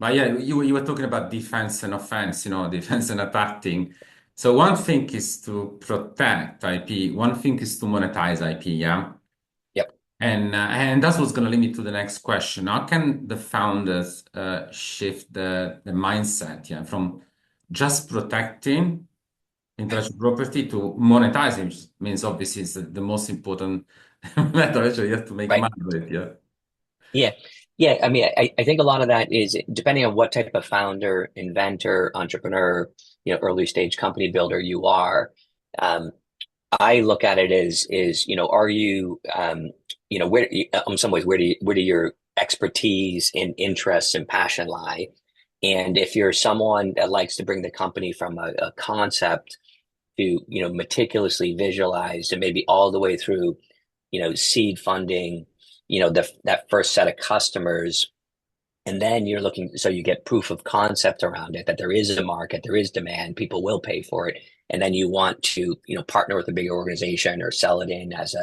But yeah, you were talking about defense and offense, defense and attacking. So one thing is to protect IP, one thing is to monetize IP, yeah? Yep. And that's what's going to lead me to the next question. How can the founders shift the mindset, yeah, from just protecting intellectual property to monetizing, which means obviously it's the most important method. Actually, you have to make Right. money with it, yeah. Yeah. Yeah. I mean, I think a lot of that is depending on what type of founder, inventor, entrepreneur, early stage company builder you are. Um, I look at it as is, are you, where, in some ways, where do your expertise and interests and passion lie? And if you're someone that likes to bring the company from a concept to, meticulously visualized and maybe all the way through, seed funding, that first set of customers, and then you're looking, so you get proof of concept around it, that there is a market, there is demand, people will pay for it. And then you want to, partner with a bigger organization or sell it in as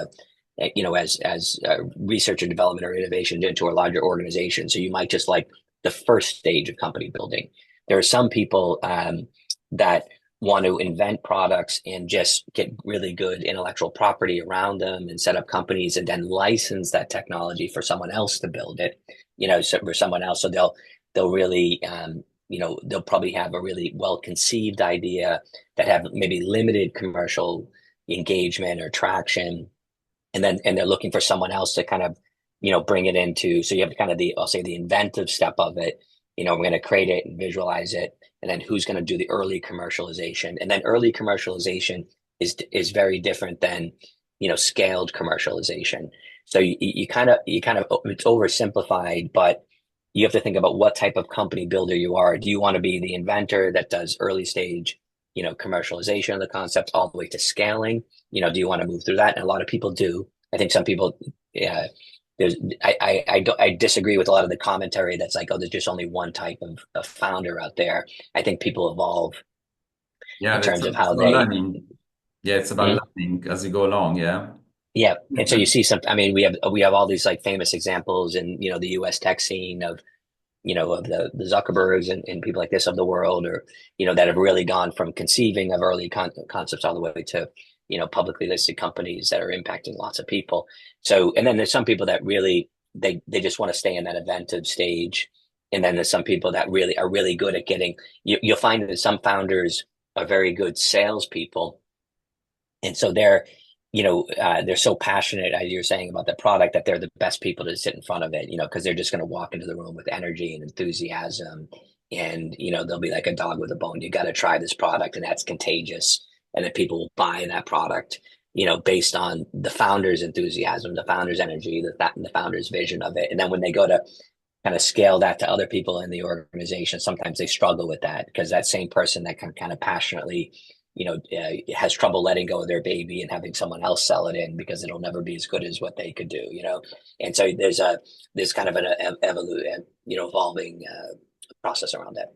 research and development or innovation into a larger organization. So you might just like the first stage of company building. There are some people that want to invent products and just get really good intellectual property around them and set up companies and then license that technology for someone else to build it, so for someone else. So they'll really, they'll probably have a really well conceived idea that have maybe limited commercial engagement or traction, and they're looking for someone else to kind of, bring it into. So you have kind of I'll say the inventive step of it. We're going to create it and visualize it, and then who's going to do the early commercialization, and then early commercialization is very different than, scaled commercialization. So you kind of it's oversimplified, but you have to think about what type of company builder you are. Do you want to be the inventor that does early stage, commercialization of the concept all the way to scaling? Do you want to move through that? And a lot of people do. I think some people, yeah, there's, I disagree with a lot of the commentary that's like, oh, there's just only one type of founder out there. I think people evolve Yeah, in that's terms of it's how about they. learning. Yeah, it's about Hmm? learning as you go along, yeah. Yeah, and so you see some. I mean, we have all these like famous examples in, the U.S. tech scene of, of the Zuckerbergs and people like this of the world, or, that have really gone from conceiving of early concepts all the way to, publicly listed companies that are impacting lots of people. So, and then there's some people that really, they just want to stay in that inventive stage. And then there's some people that really are really good at you'll find that some founders are very good salespeople. And so they're so passionate, as you're saying, about the product, that they're the best people to sit in front of it, because they're just going to walk into the room with energy and enthusiasm. And, they'll be like a dog with a bone. You got to try this product, and that's contagious. And then people will buy that product, based on the founder's enthusiasm, the founder's energy, the founder's vision of it. And then when they go to kind of scale that to other people in the organization, sometimes they struggle with that because that same person that can kind of passionately, has trouble letting go of their baby and having someone else sell it in because it'll never be as good as what they could do. And so there's kind of an evolving process around that.